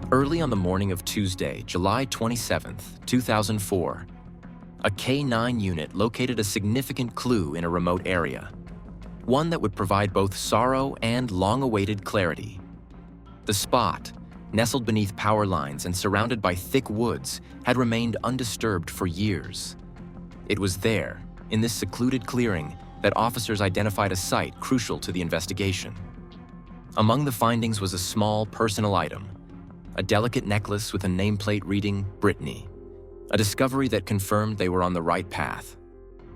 Early on the morning of Tuesday, July 27th, 2004, a K-9 unit located a significant clue in a remote area, one that would provide both sorrow and long-awaited clarity. The spot, nestled beneath power lines and surrounded by thick woods, had remained undisturbed for years. It was there, in this secluded clearing, that officers identified a site crucial to the investigation. Among the findings was a small personal item, a delicate necklace with a nameplate reading Brittany, a discovery that confirmed they were on the right path.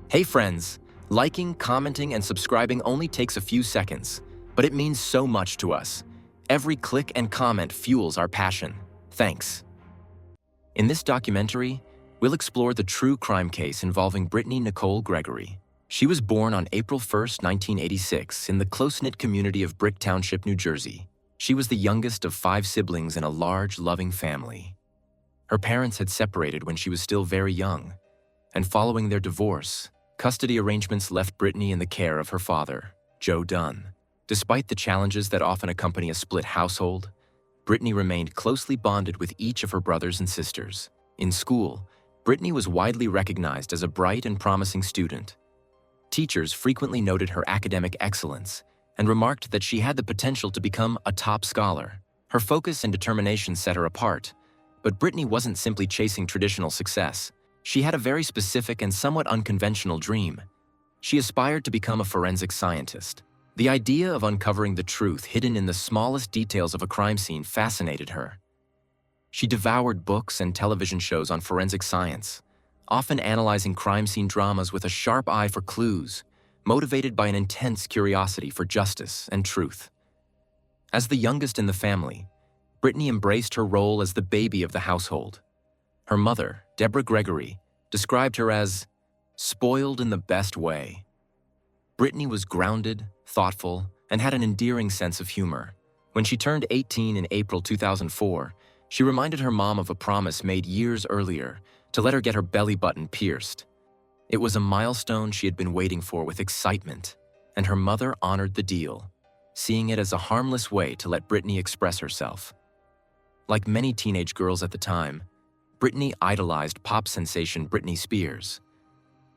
Hey friends, liking, commenting, and subscribing only takes a few seconds, but it means so much to us. Every click and comment fuels our passion. Thanks. In this documentary, we'll explore the true crime case involving Brittany Nicole Gregory. She was born on April 1st, 1986, in the close-knit community of Brick Township, New Jersey. She was the youngest of 5 siblings in a large, loving family. Her parents had separated when she was still very young, and following their divorce, custody arrangements left Brittany in the care of her father, Joe Dunn. Despite the challenges that often accompany a split household, Brittany remained closely bonded with each of her brothers and sisters. In school, Brittany was widely recognized as a bright and promising student. Teachers frequently noted her academic excellence and remarked that she had the potential to become a top scholar. Her focus and determination set her apart, but Brittany wasn't simply chasing traditional success. She had a very specific and somewhat unconventional dream. She aspired to become a forensic scientist. The idea of uncovering the truth hidden in the smallest details of a crime scene fascinated her. She devoured books and television shows on forensic science, often analyzing crime scene dramas with a sharp eye for clues, motivated by an intense curiosity for justice and truth. As the youngest in the family, Brittany embraced her role as the baby of the household. Her mother, Deborah Gregory, described her as spoiled in the best way. Brittany was grounded, thoughtful, and had an endearing sense of humor. When she turned 18 in April 2004, she reminded her mom of a promise made years earlier to let her get her belly button pierced. It was a milestone she had been waiting for with excitement, and her mother honored the deal, seeing it as a harmless way to let Brittany express herself. Like many teenage girls at the time, Brittany idolized pop sensation Britney Spears.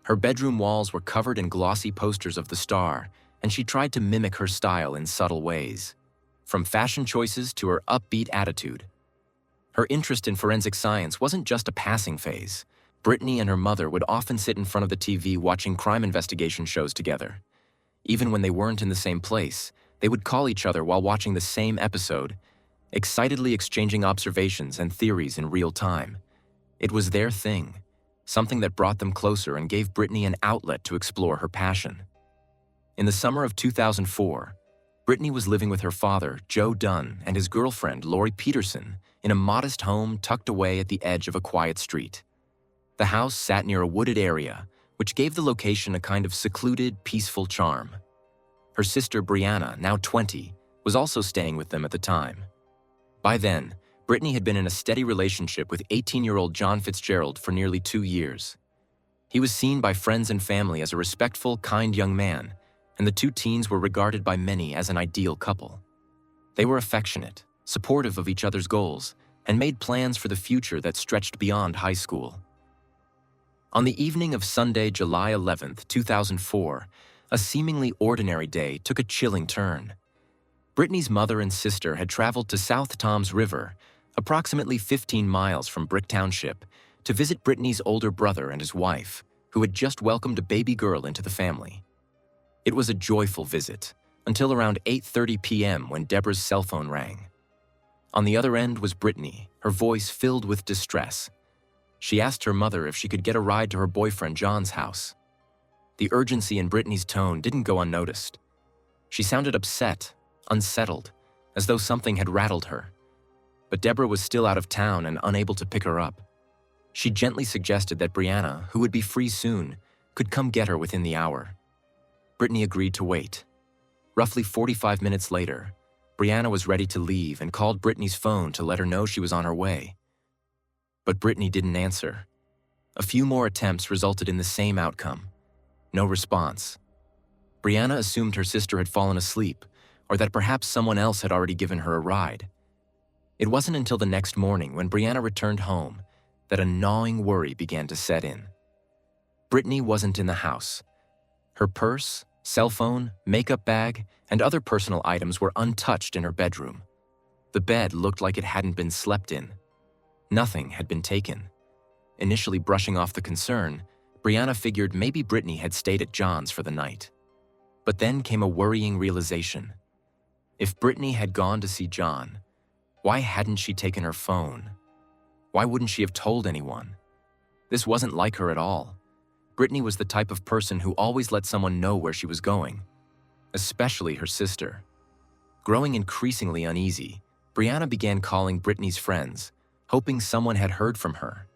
Her bedroom walls were covered in glossy posters of the star, and she tried to mimic her style in subtle ways, from fashion choices to her upbeat attitude. Her interest in forensic science wasn't just a passing phase. Brittany and her mother would often sit in front of the TV watching crime investigation shows together. Even when they weren't in the same place, they would call each other while watching the same episode, excitedly exchanging observations and theories in real time. It was their thing, something that brought them closer and gave Brittany an outlet to explore her passion. In the summer of 2004, Brittany was living with her father, Joe Dunn, and his girlfriend, Lori Peterson, in a modest home tucked away at the edge of a quiet street. The house sat near a wooded area, which gave the location a kind of secluded, peaceful charm. Her sister, Brianna, now 20, was also staying with them at the time. By then, Brittany had been in a steady relationship with 18-year-old John Fitzgerald for nearly 2 years. He was seen by friends and family as a respectful, kind young man, and the two teens were regarded by many as an ideal couple. They were affectionate, supportive of each other's goals, and made plans for the future that stretched beyond high school. On the evening of Sunday, July 11th, 2004, a seemingly ordinary day took a chilling turn. Brittany's mother and sister had traveled to South Toms River, approximately 15 miles from Brick Township, to visit Brittany's older brother and his wife, who had just welcomed a baby girl into the family. It was a joyful visit, until around 8:30 p.m. when Deborah's cell phone rang. On the other end was Brittany, her voice filled with distress. She asked her mother if she could get a ride to her boyfriend John's house. The urgency in Brittany's tone didn't go unnoticed. She sounded upset, unsettled, as though something had rattled her. But Deborah was still out of town and unable to pick her up. She gently suggested that Brianna, who would be free soon, could come get her within the hour. Brittany agreed to wait. Roughly 45 minutes later, Brianna was ready to leave and called Brittany's phone to let her know she was on her way. But Brittany didn't answer. A few more attempts resulted in the same outcome. No response. Brianna assumed her sister had fallen asleep, or that perhaps someone else had already given her a ride. It wasn't until the next morning when Brianna returned home that a gnawing worry began to set in. Brittany wasn't in the house. Her purse, cell phone, makeup bag, and other personal items were untouched in her bedroom. The bed looked like it hadn't been slept in. Nothing had been taken. Initially brushing off the concern, Brianna figured maybe Brittany had stayed at John's for the night. But then came a worrying realization. If Brittany had gone to see John, why hadn't she taken her phone? Why wouldn't she have told anyone? This wasn't like her at all. Brittany was the type of person who always let someone know where she was going, especially her sister. Growing increasingly uneasy, Brianna began calling Brittany's friends, hoping someone had heard from her.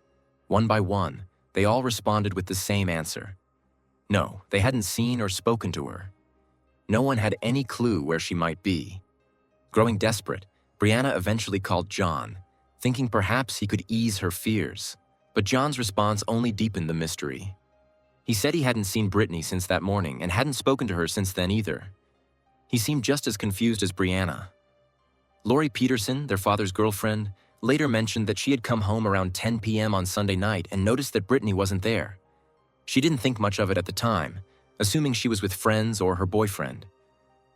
One by one, they all responded with the same answer. No, they hadn't seen or spoken to her. No one had any clue where she might be. Growing desperate, Brianna eventually called John, thinking perhaps he could ease her fears. But John's response only deepened the mystery. He said he hadn't seen Brittany since that morning and hadn't spoken to her since then either. He seemed just as confused as Brianna. Lori Peterson, their father's girlfriend, later mentioned that she had come home around 10 p.m. on Sunday night and noticed that Brittany wasn't there. She didn't think much of it at the time, assuming she was with friends or her boyfriend.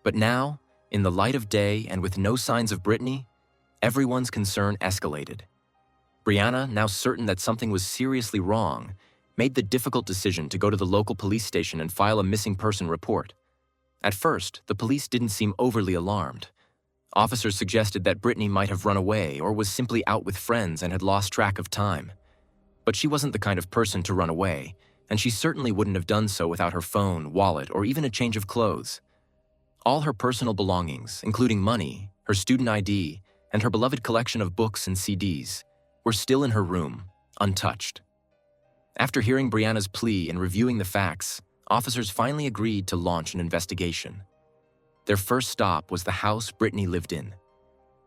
But now, in the light of day and with no signs of Brittany, everyone's concern escalated. Brianna, now certain that something was seriously wrong, made the difficult decision to go to the local police station and file a missing person report. At first, the police didn't seem overly alarmed. Officers suggested that Brittany might have run away or was simply out with friends and had lost track of time. But she wasn't the kind of person to run away, and she certainly wouldn't have done so without her phone, wallet, or even a change of clothes. All her personal belongings, including money, her student ID, and her beloved collection of books and CDs, were still in her room, untouched. After hearing Brianna's plea and reviewing the facts, officers finally agreed to launch an investigation. Their first stop was the house Brittany lived in.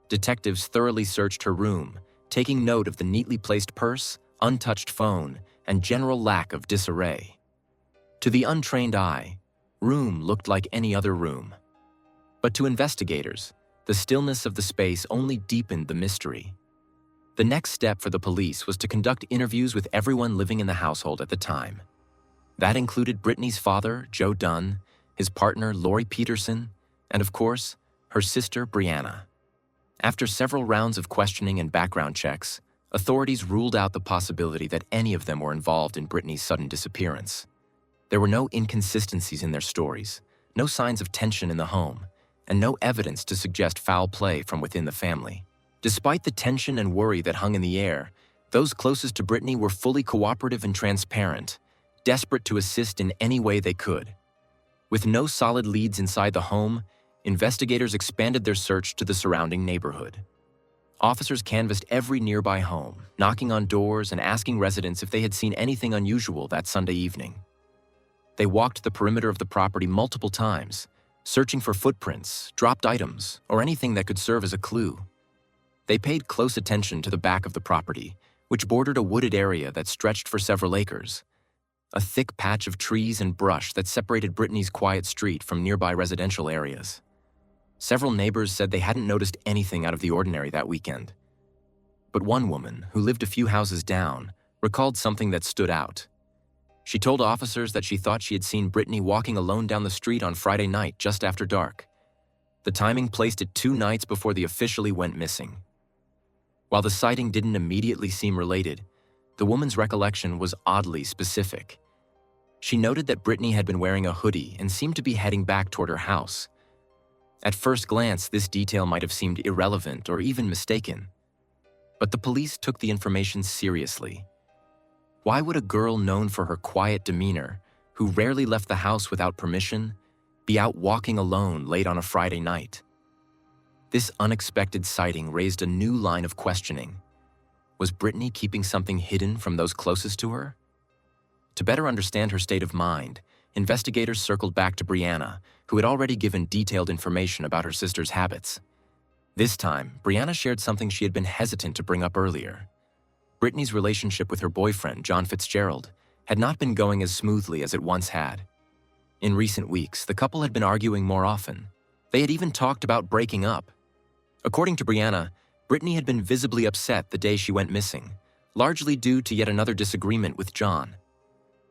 Detectives thoroughly searched her room, taking note of the neatly placed purse, untouched phone, and general lack of disarray. To the untrained eye, room looked like any other room. But to investigators, the stillness of the space only deepened the mystery. The next step for the police was to conduct interviews with everyone living in the household at the time. That included Brittany's father, Joe Dunn, his partner, Lori Peterson, and of course, her sister, Brianna. After several rounds of questioning and background checks, authorities ruled out the possibility that any of them were involved in Brittany's sudden disappearance. There were no inconsistencies in their stories, no signs of tension in the home, and no evidence to suggest foul play from within the family. Despite the tension and worry that hung in the air, those closest to Brittany were fully cooperative and transparent, desperate to assist in any way they could. With no solid leads inside the home, investigators expanded their search to the surrounding neighborhood. Officers canvassed every nearby home, knocking on doors and asking residents if they had seen anything unusual that Sunday evening. They walked the perimeter of the property multiple times, searching for footprints, dropped items, or anything that could serve as a clue. They paid close attention to the back of the property, which bordered a wooded area that stretched for several acres. A thick patch of trees and brush that separated Brittany's quiet street from nearby residential areas. Several neighbors said they hadn't noticed anything out of the ordinary that weekend. But one woman, who lived a few houses down, recalled something that stood out. She told officers that she thought she had seen Brittany walking alone down the street on Friday night just after dark. The timing placed it 2 nights before they officially went missing. While the sighting didn't immediately seem related, the woman's recollection was oddly specific. She noted that Brittany had been wearing a hoodie and seemed to be heading back toward her house. At first glance, this detail might have seemed irrelevant or even mistaken. But the police took the information seriously. Why would a girl known for her quiet demeanor, who rarely left the house without permission, be out walking alone late on a Friday night? This unexpected sighting raised a new line of questioning. Was Brittany keeping something hidden from those closest to her? To better understand her state of mind, investigators circled back to Brianna, who had already given detailed information about her sister's habits. This time, Brianna shared something she had been hesitant to bring up earlier. Brittany's relationship with her boyfriend, John Fitzgerald, had not been going as smoothly as it once had. In recent weeks, the couple had been arguing more often. They had even talked about breaking up. According to Brianna, Brittany had been visibly upset the day she went missing, largely due to yet another disagreement with John.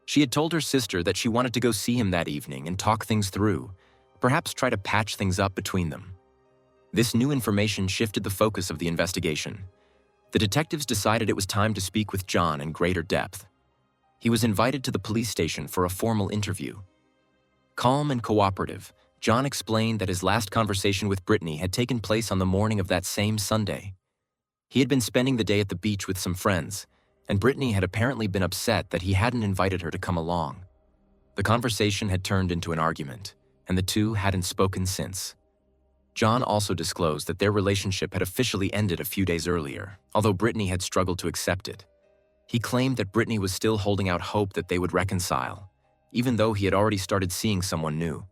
She had told her sister that she wanted to go see him that evening and talk things through, perhaps try to patch things up between them. This new information shifted the focus of the investigation. The detectives decided it was time to speak with John in greater depth. He was invited to the police station for a formal interview. Calm and cooperative, John explained that his last conversation with Brittany had taken place on the morning of that same Sunday. He had been spending the day at the beach with some friends, and Brittany had apparently been upset that he hadn't invited her to come along. The conversation had turned into an argument, and the two hadn't spoken since. John also disclosed that their relationship had officially ended a few days earlier, although Brittany had struggled to accept it. He claimed that Brittany was still holding out hope that they would reconcile, even though he had already started seeing someone new.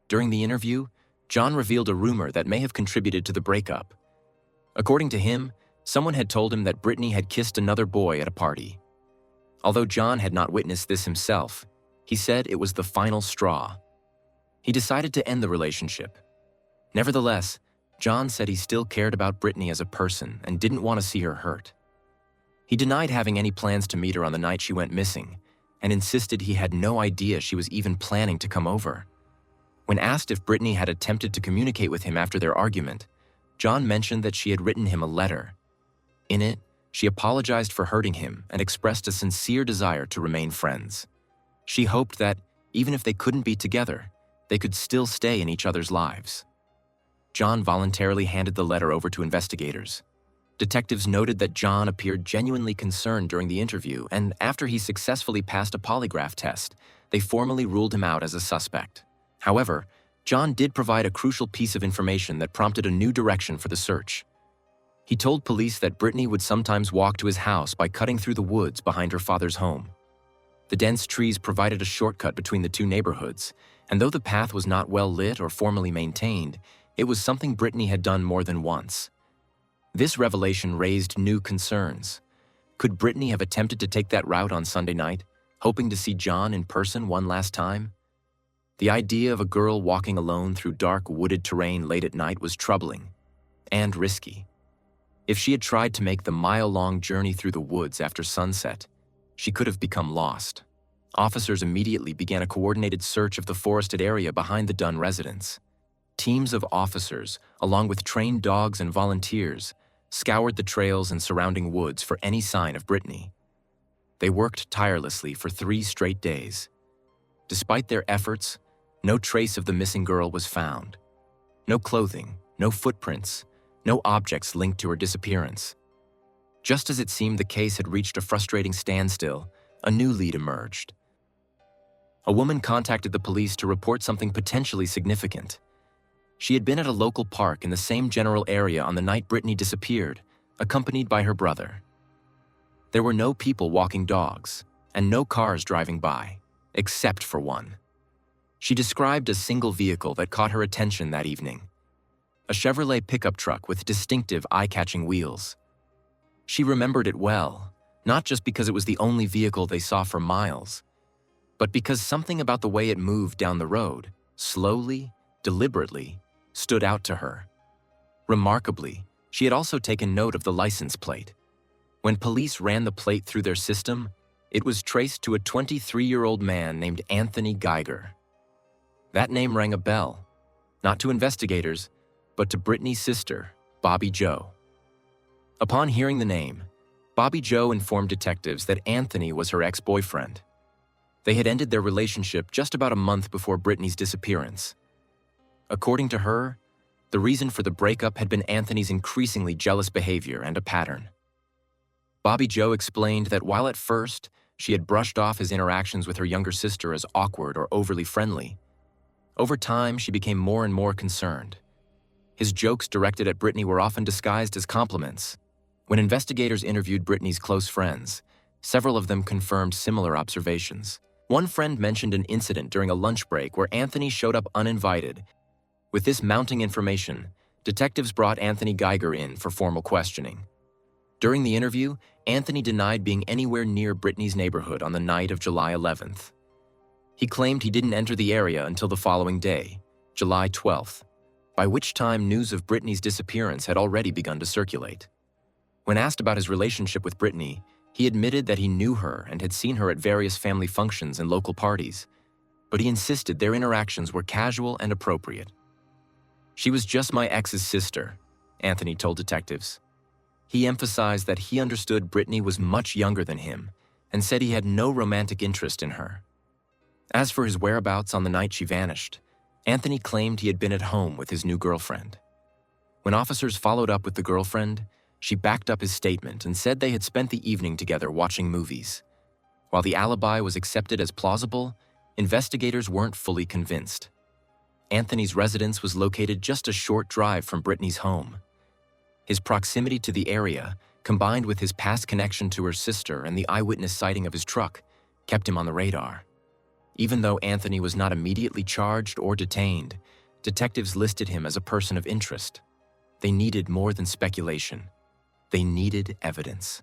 During the interview, John revealed a rumor that may have contributed to the breakup. According to him, someone had told him that Brittany had kissed another boy at a party. Although John had not witnessed this himself, he said it was the final straw. He decided to end the relationship. Nevertheless, John said he still cared about Brittany as a person and didn't want to see her hurt. He denied having any plans to meet her on the night she went missing and insisted he had no idea she was even planning to come over. When asked if Brittany had attempted to communicate with him after their argument, John mentioned that she had written him a letter. In it, she apologized for hurting him and expressed a sincere desire to remain friends. She hoped that, even if they couldn't be together, they could still stay in each other's lives. John voluntarily handed the letter over to investigators. Detectives noted that John appeared genuinely concerned during the interview, and after he successfully passed a polygraph test, they formally ruled him out as a suspect. However, John did provide a crucial piece of information that prompted a new direction for the search. He told police that Brittany would sometimes walk to his house by cutting through the woods behind her father's home. The dense trees provided a shortcut between the two neighborhoods, and though the path was not well lit or formally maintained, it was something Brittany had done more than once. This revelation raised new concerns. Could Brittany have attempted to take that route on Sunday night, hoping to see John in person one last time? The idea of a girl walking alone through dark, wooded terrain late at night was troubling and risky. If she had tried to make the mile-long journey through the woods after sunset, she could have become lost. Officers immediately began a coordinated search of the forested area behind the Dunn residence. Teams of officers, along with trained dogs and volunteers, scoured the trails and surrounding woods for any sign of Brittany. They worked tirelessly for 3 straight days. Despite their efforts, no trace of the missing girl was found. No clothing, no footprints, no objects linked to her disappearance. Just as it seemed the case had reached a frustrating standstill, a new lead emerged. A woman contacted the police to report something potentially significant. She had been at a local park in the same general area on the night Brittany disappeared, accompanied by her brother. There were no people walking dogs, and no cars driving by, except for one. She described a single vehicle that caught her attention that evening, a Chevrolet pickup truck with distinctive eye-catching wheels. She remembered it well, not just because it was the only vehicle they saw for miles, but because something about the way it moved down the road, slowly, deliberately, stood out to her. Remarkably, she had also taken note of the license plate. When police ran the plate through their system, it was traced to a 23-year-old man named Anthony Geiger. That name rang a bell, not to investigators, but to Brittany's sister, Bobby Jo. Upon hearing the name, Bobby Jo informed detectives that Anthony was her ex-boyfriend. They had ended their relationship just about a month before Brittany's disappearance. According to her, the reason for the breakup had been Anthony's increasingly jealous behavior and a pattern. Bobby Jo explained that while at first she had brushed off his interactions with her younger sister as awkward or overly friendly, over time she became more and more concerned. His jokes directed at Brittany were often disguised as compliments. When investigators interviewed Brittany's close friends, several of them confirmed similar observations. One friend mentioned an incident during a lunch break where Anthony showed up uninvited. With this mounting information, detectives brought Anthony Geiger in for formal questioning. During the interview, Anthony denied being anywhere near Brittany's neighborhood on the night of July 11th. He claimed he didn't enter the area until the following day, July 12th. by which time news of Brittany's disappearance had already begun to circulate. When asked about his relationship with Brittany, he admitted that he knew her and had seen her at various family functions and local parties, but he insisted their interactions were casual and appropriate. "She was just my ex's sister," Anthony told detectives. He emphasized that he understood Brittany was much younger than him and said he had no romantic interest in her. As for his whereabouts on the night she vanished, Anthony claimed he had been at home with his new girlfriend. When officers followed up with the girlfriend, she backed up his statement and said they had spent the evening together watching movies. While the alibi was accepted as plausible, investigators weren't fully convinced. Anthony's residence was located just a short drive from Brittany's home. His proximity to the area, combined with his past connection to her sister and the eyewitness sighting of his truck, kept him on the radar. Even though Anthony was not immediately charged or detained, detectives listed him as a person of interest. They needed more than speculation. They needed evidence.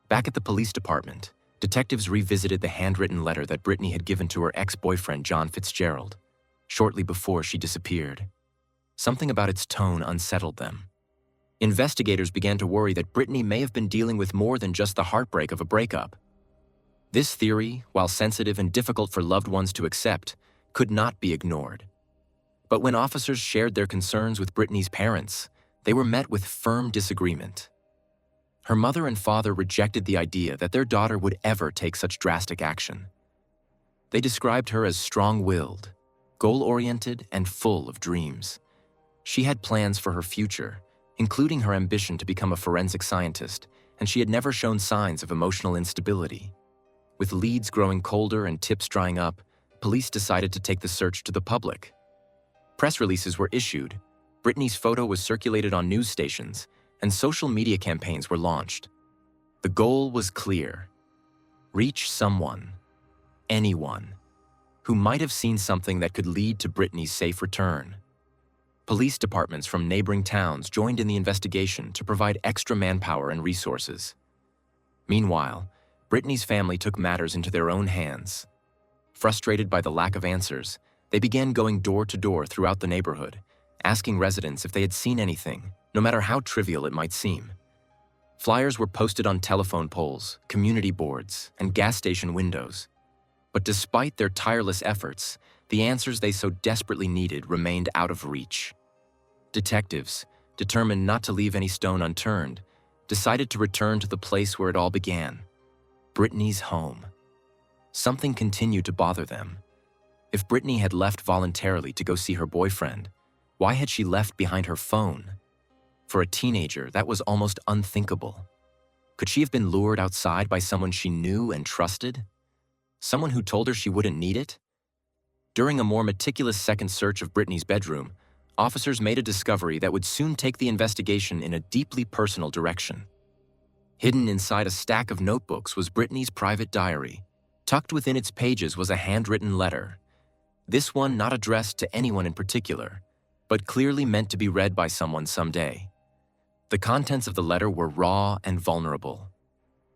Back at the police department, detectives revisited the handwritten letter that Brittany had given to her ex-boyfriend John Fitzgerald, shortly before she disappeared. Something about its tone unsettled them. Investigators began to worry that Brittany may have been dealing with more than just the heartbreak of a breakup. This theory, while sensitive and difficult for loved ones to accept, could not be ignored. But when officers shared their concerns with Brittany's parents, they were met with firm disagreement. Her mother and father rejected the idea that their daughter would ever take such drastic action. They described her as strong-willed, goal-oriented, and full of dreams. She had plans for her future, including her ambition to become a forensic scientist, and she had never shown signs of emotional instability. With leads growing colder and tips drying up, police decided to take the search to the public. Press releases were issued, Brittany's photo was circulated on news stations, and social media campaigns were launched. The goal was clear: reach someone, anyone, who might have seen something that could lead to Brittany's safe return. Police departments from neighboring towns joined in the investigation to provide extra manpower and resources. Meanwhile, Brittany's family took matters into their own hands. Frustrated by the lack of answers, they began going door to door throughout the neighborhood, asking residents if they had seen anything, no matter how trivial it might seem. Flyers were posted on telephone poles, community boards, and gas station windows. But despite their tireless efforts, the answers they so desperately needed remained out of reach. Detectives, determined not to leave any stone unturned, decided to return to the place where it all began: Brittany's home. Something continued to bother them. If Brittany had left voluntarily to go see her boyfriend, why had she left behind her phone? For a teenager, that was almost unthinkable. Could she have been lured outside by someone she knew and trusted? Someone who told her she wouldn't need it? During a more meticulous second search of Brittany's bedroom, officers made a discovery that would soon take the investigation in a deeply personal direction. Hidden inside a stack of notebooks was Brittany's private diary. Tucked within its pages was a handwritten letter. This one not addressed to anyone in particular, but clearly meant to be read by someone someday. The contents of the letter were raw and vulnerable.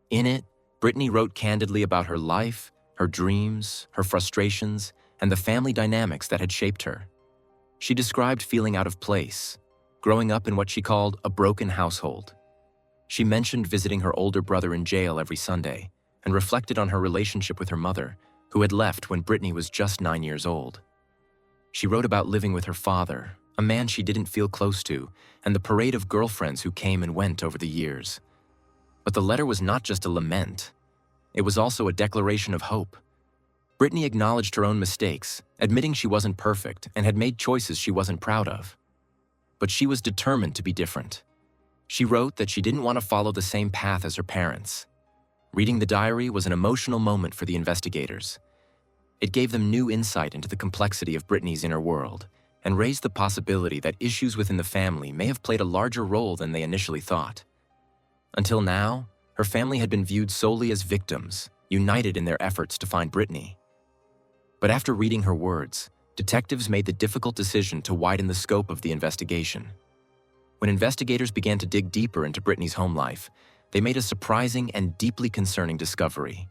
In it, Brittany wrote candidly about her life, her dreams, her frustrations, and the family dynamics that had shaped her. She described feeling out of place, growing up in what she called a broken household. She mentioned visiting her older brother in jail every Sunday and reflected on her relationship with her mother, who had left when Brittany was just 9 years old. She wrote about living with her father, a man she didn't feel close to, and the parade of girlfriends who came and went over the years. But the letter was not just a lament. It was also a declaration of hope. Brittany acknowledged her own mistakes, admitting she wasn't perfect and had made choices she wasn't proud of. But she was determined to be different. She wrote that she didn't want to follow the same path as her parents. Reading the diary was an emotional moment for the investigators. It gave them new insight into the complexity of Brittany's inner world and raised the possibility that issues within the family may have played a larger role than they initially thought. Until now, her family had been viewed solely as victims, united in their efforts to find Brittany. But after reading her words, detectives made the difficult decision to widen the scope of the investigation. When investigators began to dig deeper into Brittany's home life, they made a surprising and deeply concerning discovery.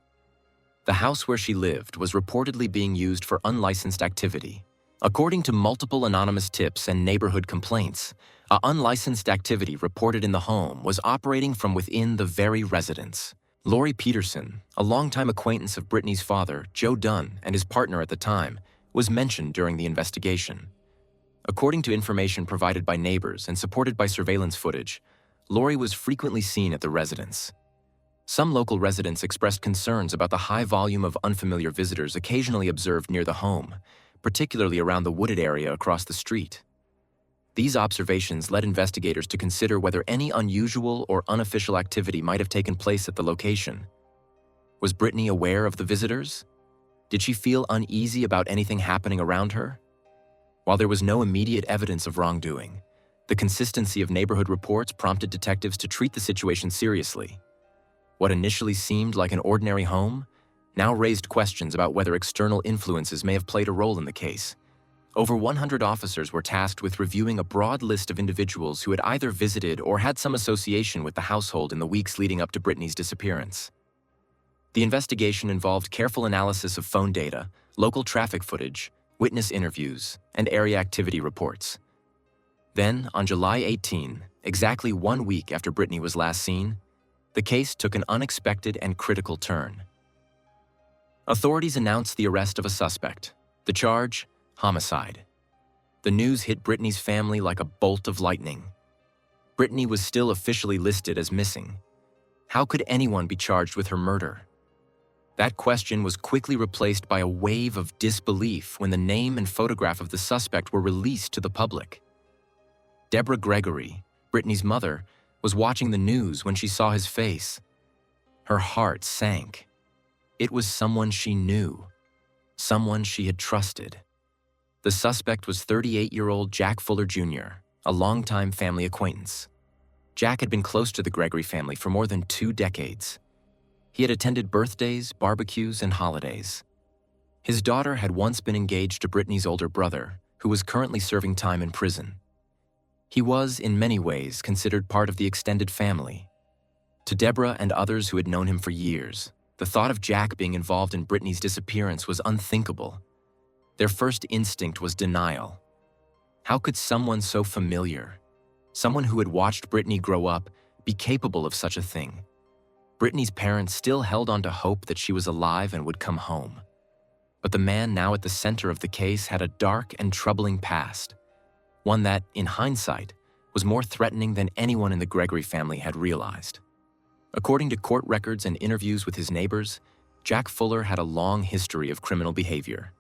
The house where she lived was reportedly being used for unlicensed activity, According to multiple anonymous tips and neighborhood complaints, a unlicensed activity reported in the home was operating from within the very residence. Lori Peterson, a longtime acquaintance of Brittany's father, Joe Dunn, and his partner at the time, was mentioned during the investigation. According to information provided by neighbors and supported by surveillance footage, Lori was frequently seen at the residence. Some local residents expressed concerns about the high volume of unfamiliar visitors occasionally observed near the home, particularly around the wooded area across the street. These observations led investigators to consider whether any unusual or unofficial activity might have taken place at the location. Was Brittany aware of the visitors? Did she feel uneasy about anything happening around her? While there was no immediate evidence of wrongdoing, the consistency of neighborhood reports prompted detectives to treat the situation seriously. What initially seemed like an ordinary home now raised questions about whether external influences may have played a role in the case. Over 100 officers were tasked with reviewing a broad list of individuals who had either visited or had some association with the household in the weeks leading up to Brittany's disappearance. The investigation involved careful analysis of phone data, local traffic footage, witness interviews, and area activity reports. Then, on July 18, exactly 1 week after Brittany was last seen, the case took an unexpected and critical turn. Authorities announced the arrest of a suspect. The charge, homicide. The news hit Brittany's family like a bolt of lightning. Brittany was still officially listed as missing. How could anyone be charged with her murder? That question was quickly replaced by a wave of disbelief when the name and photograph of the suspect were released to the public. Deborah Gregory, Brittany's mother, was watching the news when she saw his face. Her heart sank. It was someone she knew, someone she had trusted. The suspect was 38-year-old Jack Fuller Jr., a longtime family acquaintance. Jack had been close to the Gregory family for more than 2 decades. He had attended birthdays, barbecues, and holidays. His daughter had once been engaged to Brittany's older brother, who was currently serving time in prison. He was, in many ways, considered part of the extended family. To Deborah and others who had known him for years, the thought of Jack being involved in Brittany's disappearance was unthinkable. Their first instinct was denial. How could someone so familiar, someone who had watched Brittany grow up, be capable of such a thing? Brittany's parents still held on to hope that she was alive and would come home. But the man now at the center of the case had a dark and troubling past, one that, in hindsight, was more threatening than anyone in the Gregory family had realized. According to court records and interviews with his neighbors, Jack Fuller had a long history of criminal behavior.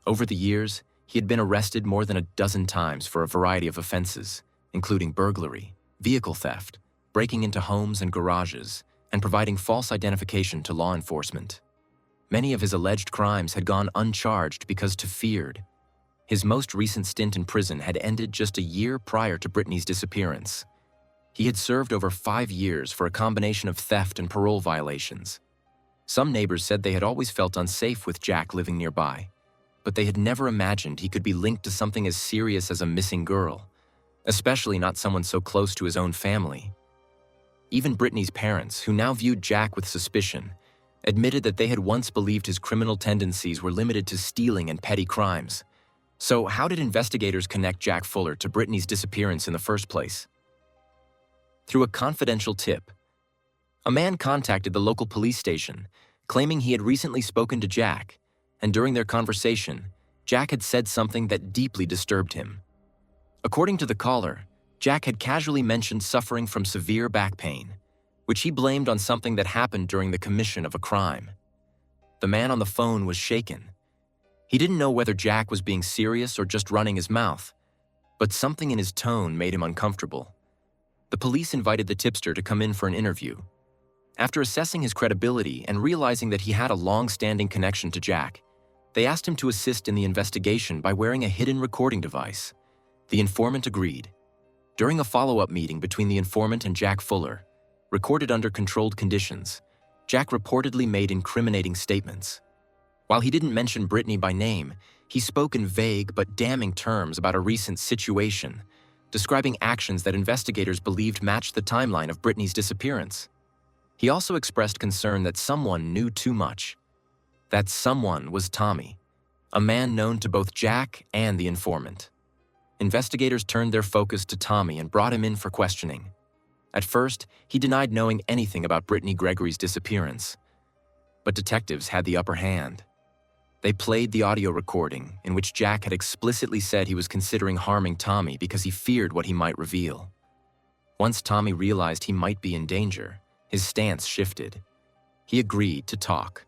Over the years, he had been arrested more than a dozen times for a variety of offenses, including burglary, vehicle theft, breaking into homes and garages, and providing false identification to law enforcement. Many of his alleged crimes had gone uncharged because too feared. His most recent stint in prison had ended just a year prior to Brittany's disappearance. He had served over 5 years for a combination of theft and parole violations. Some neighbors said they had always felt unsafe with Jack living nearby, but they had never imagined he could be linked to something as serious as a missing girl, especially not someone so close to his own family. Even Brittany's parents, who now viewed Jack with suspicion, admitted that they had once believed his criminal tendencies were limited to stealing and petty crimes. So how did investigators connect Jack Fuller to Brittany's disappearance in the first place? Through a confidential tip. A man contacted the local police station, claiming he had recently spoken to Jack, and during their conversation, Jack had said something that deeply disturbed him. According to the caller, Jack had casually mentioned suffering from severe back pain, which he blamed on something that happened during the commission of a crime. The man on the phone was shaken. He didn't know whether Jack was being serious or just running his mouth, but something in his tone made him uncomfortable. The police invited the tipster to come in for an interview. After assessing his credibility and realizing that he had a long-standing connection to Jack, they asked him to assist in the investigation by wearing a hidden recording device. The informant agreed. During a follow-up meeting between the informant and Jack Fuller, recorded under controlled conditions, Jack reportedly made incriminating statements. While he didn't mention Brittany by name, he spoke in vague but damning terms about a recent situation, describing actions that investigators believed matched the timeline of Brittany's disappearance. He also expressed concern that someone knew too much. That someone was Tommy, a man known to both Jack and the informant. Investigators turned their focus to Tommy and brought him in for questioning. At first, he denied knowing anything about Brittany Gregory's disappearance. But detectives had the upper hand. They played the audio recording in which Jack had explicitly said he was considering harming Tommy because he feared what he might reveal. Once Tommy realized he might be in danger, his stance shifted. He agreed to talk.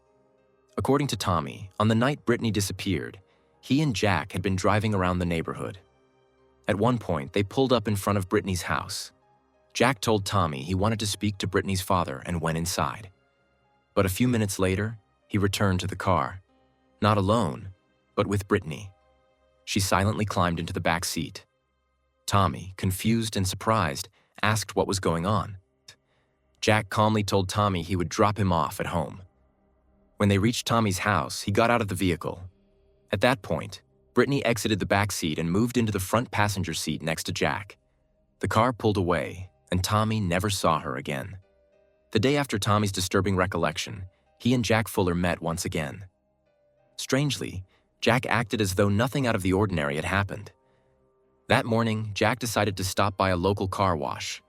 According to Tommy, on the night Brittany disappeared, he and Jack had been driving around the neighborhood. At one point, they pulled up in front of Brittany's house. Jack told Tommy he wanted to speak to Brittany's father and went inside. But a few minutes later, he returned to the car. Not alone, but with Brittany. She silently climbed into the back seat. Tommy, confused and surprised, asked what was going on. Jack calmly told Tommy he would drop him off at home. When they reached Tommy's house, he got out of the vehicle. At that point, Brittany exited the back seat and moved into the front passenger seat next to Jack. The car pulled away, and Tommy never saw her again. The day after Tommy's disturbing recollection, he and Jack Fuller met once again. Strangely, Jack acted as though nothing out of the ordinary had happened. That morning, Jack decided to stop by a local car wash.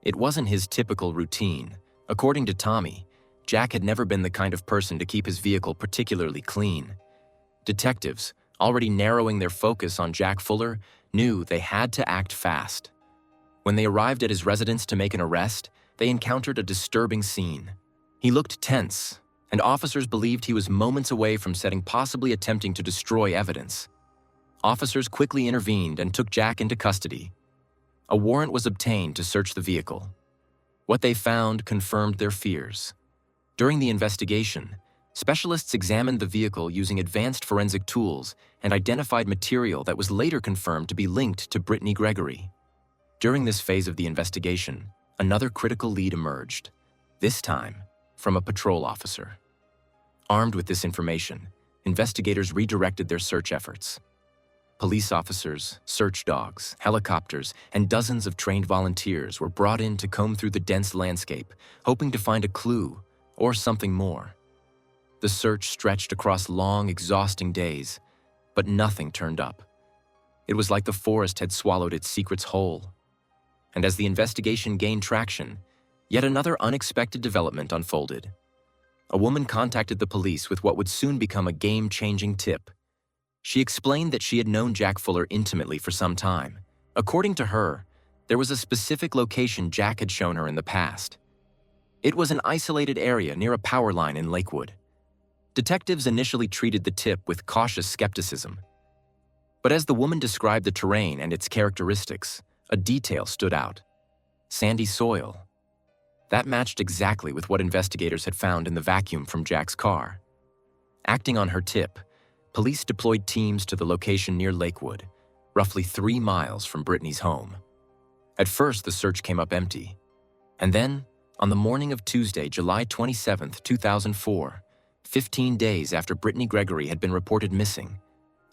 It wasn't his typical routine. According to Tommy, Jack had never been the kind of person to keep his vehicle particularly clean. Detectives, already narrowing their focus on Jack Fuller, knew they had to act fast. When they arrived at his residence to make an arrest, they encountered a disturbing scene. He looked tense, and officers believed he was moments away from possibly attempting to destroy evidence. Officers quickly intervened and took Jack into custody. A warrant was obtained to search the vehicle. What they found confirmed their fears. During the investigation, specialists examined the vehicle using advanced forensic tools and identified material that was later confirmed to be linked to Brittany Gregory. During this phase of the investigation, another critical lead emerged, this time from a patrol officer. Armed with this information, investigators redirected their search efforts. Police officers, search dogs, helicopters, and dozens of trained volunteers were brought in to comb through the dense landscape, hoping to find a clue or something more. The search stretched across long, exhausting days, but nothing turned up. It was like the forest had swallowed its secrets whole. And as the investigation gained traction, yet another unexpected development unfolded. A woman contacted the police with what would soon become a game-changing tip. She explained that she had known Jack Fuller intimately for some time. According to her, there was a specific location Jack had shown her in the past. It was an isolated area near a power line in Lakewood. Detectives initially treated the tip with cautious skepticism. But as the woman described the terrain and its characteristics, a detail stood out: sandy soil. That matched exactly with what investigators had found in the vacuum from Jack's car. Acting on her tip, police deployed teams to the location near Lakewood, roughly 3 miles from Brittany's home. At first, the search came up empty. And then, on the morning of Tuesday, July 27, 2004, 15 days after Brittany Gregory had been reported missing,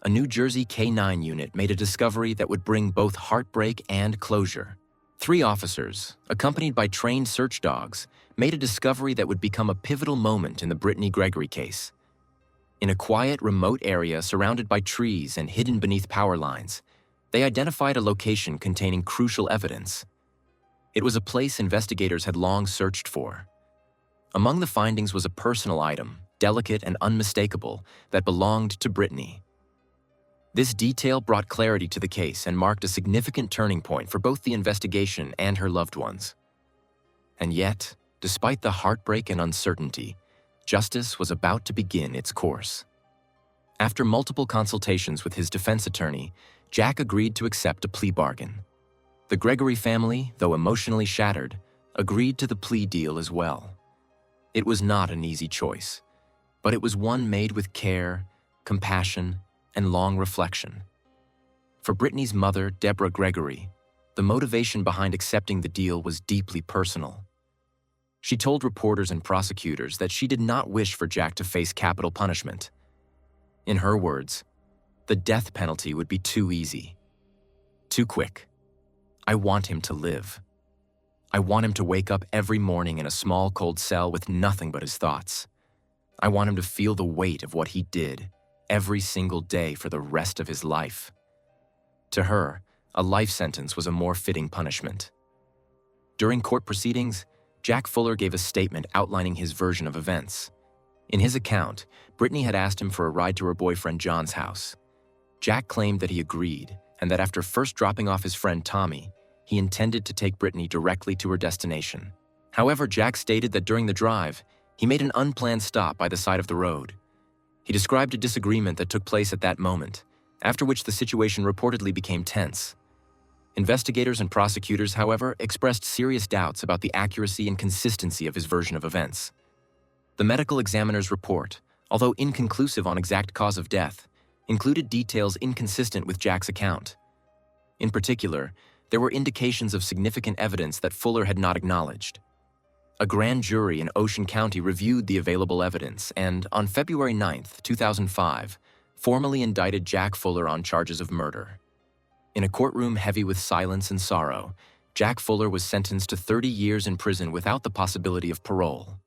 a New Jersey K-9 unit made a discovery that would bring both heartbreak and closure. 3 officers, accompanied by trained search dogs, made a discovery that would become a pivotal moment in the Brittany Gregory case. In a quiet, remote area surrounded by trees and hidden beneath power lines, they identified a location containing crucial evidence. It was a place investigators had long searched for. Among the findings was a personal item, delicate and unmistakable, that belonged to Brittany. This detail brought clarity to the case and marked a significant turning point for both the investigation and her loved ones. And yet, despite the heartbreak and uncertainty, justice was about to begin its course. After multiple consultations with his defense attorney, Jack agreed to accept a plea bargain. The Gregory family, though emotionally shattered, agreed to the plea deal as well. It was not an easy choice, but it was one made with care, compassion, and long reflection. For Brittany's mother, Deborah Gregory, the motivation behind accepting the deal was deeply personal. She told reporters and prosecutors that she did not wish for Jack to face capital punishment. In her words, the death penalty would be too easy, too quick. I want him to live. I want him to wake up every morning in a small, cold cell with nothing but his thoughts. I want him to feel the weight of what he did every single day for the rest of his life. To her, a life sentence was a more fitting punishment. During court proceedings, Jack Fuller gave a statement outlining his version of events. In his account, Brittany had asked him for a ride to her boyfriend John's house. Jack claimed that he agreed, and that after first dropping off his friend Tommy, he intended to take Brittany directly to her destination. However, Jack stated that during the drive, he made an unplanned stop by the side of the road. He described a disagreement that took place at that moment, after which the situation reportedly became tense. Investigators and prosecutors, however, expressed serious doubts about the accuracy and consistency of his version of events. The medical examiner's report, although inconclusive on exact cause of death, included details inconsistent with Jack's account. In particular, there were indications of significant evidence that Fuller had not acknowledged. A grand jury in Ocean County reviewed the available evidence and, on February 9, 2005, formally indicted Jack Fuller on charges of murder. In a courtroom heavy with silence and sorrow, Jack Fuller was sentenced to 30 years in prison without the possibility of parole.